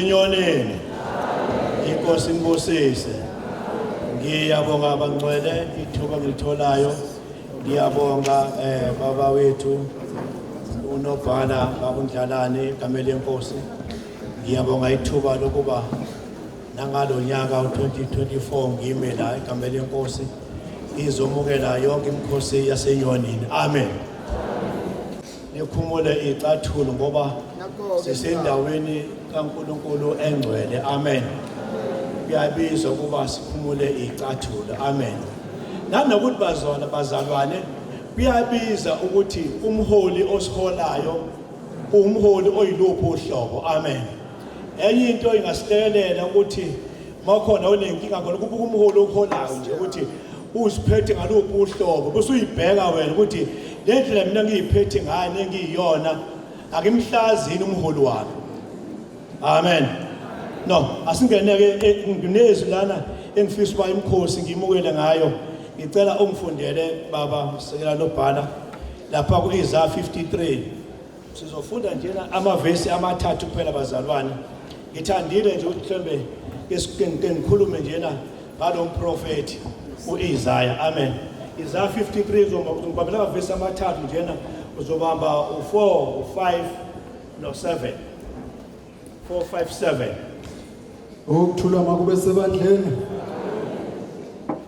Inyoni. Inkosi ngibusise. Ngiyabonga abangcwele ithuba ngilitholayo. Ngiyabonga baba wethu unobhala babundlalane kamele inkosi. Ngiyabonga ithuba lokuba nangalo nyaka u2024 ngime la ekamele inkosi izomukela yonke imikhosi yaseNyonini. Amen. Nikhumule icathulo ngoba sisendaweni kaNkulunkulu engcwele. Amen. Kuyabizwa ukuba sikhumule icathulo. Amen. Nanokuthi bazalwane kuyabiza ukuthi umholi osiholayo umholi oyiluphi uhlobo. Amen. Enye into ingasilekelela ukuthi makhona onenkinga khona kubuka umholi oholayo nje ukuthi uziphethe ngaluphi uhlobo bese uyibheka wena ukuthi le ndlela mina ngiyiphethe ngane ngiyiyona akimhlazini umholi wami. Amen. No, asingeneke nginezwi lana engifisa uba imikhosi ngimukele ngayo. Ngicela ungifundele baba sekela nobhala lapha ku Isaiah 53. Sizofunda njena amavesi amathathu kuphela bazalwane. Ngithandile nje ukuthi mhlambe ngikhulume njena ngalo mprofeti uIsaiah. Amen. Isaiah 53 uzobambela amavesi amathathu njena uzobamba u4 u5 no7. 4 5 7. Ukuthula makube sebandleni.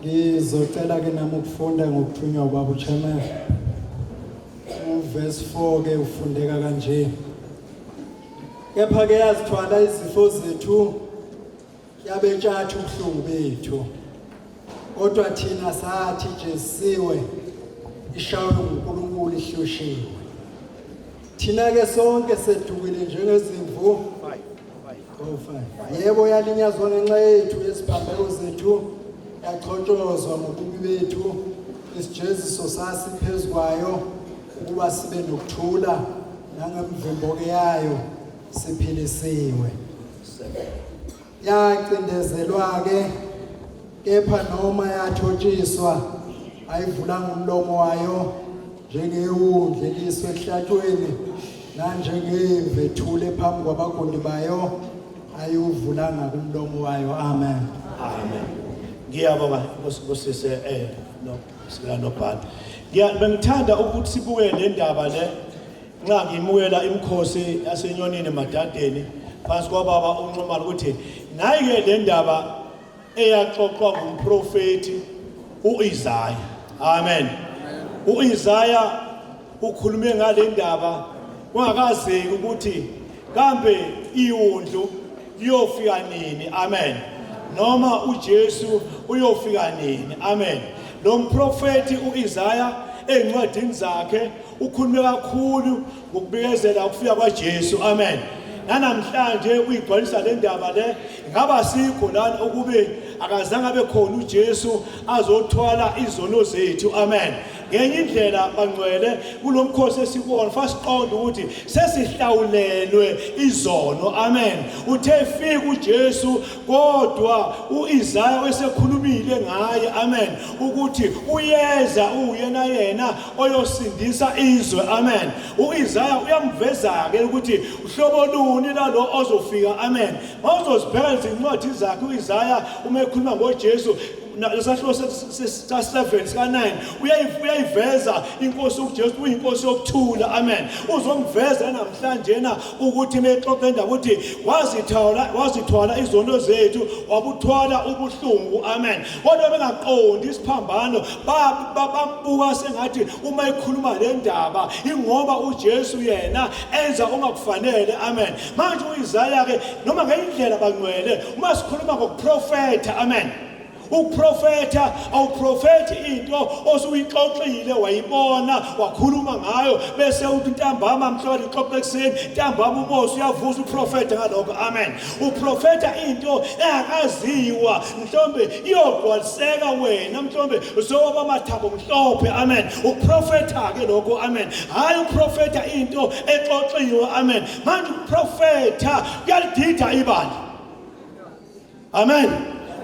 Ngizocela ke nami ukufunda ngokuthunywa ubaba uChairperson. Verse 4 ke ufundeka kanje. Kepha ke yazithwala izifo zethu yabetshatha ubuhlungu bethu. Kodwa thina sathi nje siwe ishawe uNkulunkulu ihloshiwe. Thina ke sonke sedukile njengezimvu. 5. Yebo yalinyazwa ngenxa yethu yesiphambeko zethu yachotshozwa ngobubi bethu isijeziso sasiphezukwayo ukuba sibe nokuthula nangemvimboke yayo siphilisiwe. Yacindezelwa ke kepha noma yathotshiswa ayivulanga umlomo wayo njengewundle liswe ehlathweni nanjengemvethule phambi kwabagundi bayo ayuvulanga kumlomo wayo. Amen. Amen. Ngiyabonga kusise no sila nobhala. Bengithanda ukuthi sibuke le ndaba le nxa ngimukela imikhosi yaseNyonini emadadeni phansi kwababa uNxumalo ukuthi nayi ke le ndaba eyaxoxwa ngumprofeti uIsaiah. Amen. uIsaiah ukhulume ngale ndaba kungakazeki ukuthi kambe iwundlu liyofika nini. Amen. Noma uJesu uyofika nini. Amen. Lo mprofeti uIsaiah encwadini zakhe ukhulume kakhulu ngokubikezela ukufika kwaJesu. Amen. Namhlanje uyigcwalisa le ndaba le ngaba sikho lana ukube akazange abe khona uJesu azothwala izono zethu. Amen. Ngenye indlela bangcwele kulomkhosi esikuona fasiqonda ukuthi sesihlawulelwe izono. Amen. Uthe fika uJesu kodwa uIsaiah wesekhulumile ngaye. Amen. Ukuthi uyeza uyena yena oyosindisa izwe. Amen. uIsaiah uyamveza ke ukuthi uhlobo luni lalo ozofika. Amen. Mawuzozibheka izincwadi zakhe uIsaiah uma ekhuluma ngoJesu lesahluko se7 sika9 uyayiveza inkosi uJesu uyinkosi yokuthula. Amen. Uzomveza namhlanje na ukuthi mexoxa indaba ukuthi wazithwala izono zethu wabuthwala ubuhlungu. Amen. Kodwa bengaqondi isiphambano bambuka sengathi uma ekhuluma le ndaba ingoba uJesu yena enza ongakufanele. Amen. Manje uIsaiah ke noma ngendlela bangcwele uma sikhuluma ngokuprofeta. Amen. Uprofeta awuprofeti into osuyixoxile wayibona wakhuluma ngayo bese uthi ntambama mhlawumbe ixoxe ekseni ntambama umosi uyavuza uprofeta ngalokho. Amen. Uprofeta into engakaziwa mhlawumbe iyogcwaliseka wena mhlawumbe usoba amathambo mhlophe. Amen. Uprofeta ke lokho. Amen. Hayi uprofeta into exoxiwe. Amen. Manje uprofeta kuyalidida ibandla. Amen.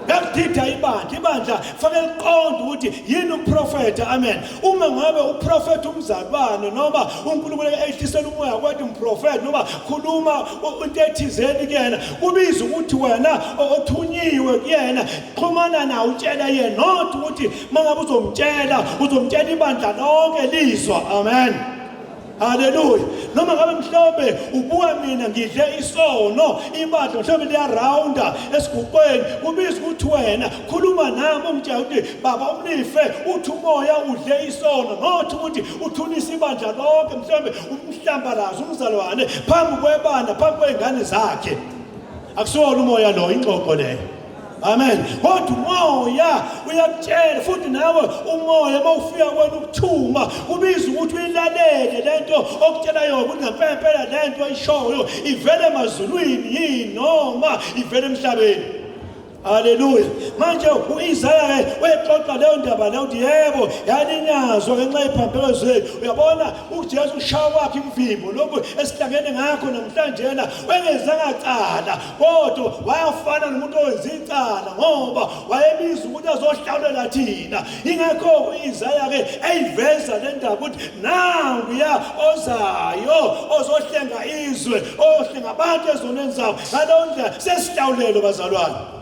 yakudida ibandla fanele liqonde ukuthi yini uprofeta amen uma ngabe uprofeta umzalwane noma uNkulunkulu ehlisela umoya kwathi umprofeta noma khuluma into ethizeni kuyena kubiza ukuthi wena othunyiwe kuyena xhumana nawe utshela yena not ukuthi mangabe uzomtshela ibandla lonke lizwa amen. Hallelujah. Noma ngabe mhlawumbe ubuka mina ngidle isono ibandla mhlawumbe liyarounda esiguqweni kubiza ukuthi wena khuluma nami umtshela ukuthi baba umlife uthi umoya udle isono not ukuthi uthunisa ibandla lonke mhlawumbe umhlambalazo umzalwane phambi kwebandla phambi kwengane zakhe akusiwona umoya lo ingxoxo leyo. Amen. Kodwa umoya uyakutshela futhi nawe umoya mawufika kwena ukuthuma kubiza ukuthi uyilalele lento okutshela yona ukuthi ngempela lento ayishoyo ivele emazulwini yini noma ivele emhlabeni. Hallelujah. Manje uIsaya wayexoxa leyo ndaba leyo uthi yebo yalinyazwa ngenxa yephambeko zethu. Uyabona uJesu ushaya wakhe imvimbo lokho esihlangene ngakho namhlanje yena wengezanga cala kodwa wayafana nomuntu owenza icala ngoba wayebiza ukuthi azohlawulela thina. Ingakho uIsaya ke eyiveza le ndaba ukuthi nanguya ozayo ozohlenga izwe ohlenga abantu ezonweni zabo ngaleyo ndlela sesihlawulelo bazalwane.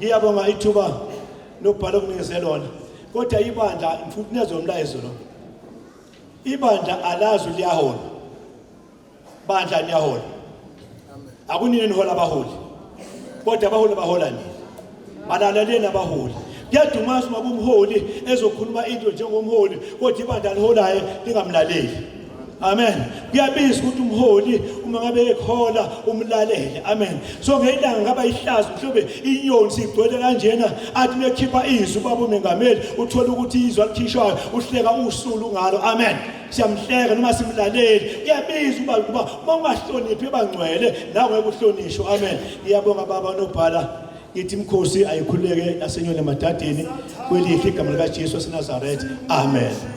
Ngiyabonga ithuba lokubhala okunikeze lona kodwa ibandla mfuthi nezo umlayezo lo ibandla alazi liyahola bandla liyahola akunini nihola abaholi kodwa abaholi bahola nini balalaleni abaholi kuyadumasa uma umholi ezokhuluma into njengomholi kodwa ibandla liholayo lingamlaleli. Amen. Kuyabiza ukuthi umholi uma ngabe ekhola umlalele. Amen. So ngeyilanga ngaba ihlazo mhlobe inyoni sigcwele kanjena athi nekhipha izwi baba umengameli uthola ukuthi izwi alikhishwayo uhleka usulu ngalo. Amen. Siyamhleka noma simlaleli. Kuyabiza ukuba ungahloniphi bangcwele nawe uhlonishwa. Amen. Ngiyabonga baba nobhala ngithi imkhosi ayikhuleke yasenyoni emadadeni kwelihle igama lika Jesu waseNazaretha. Amen.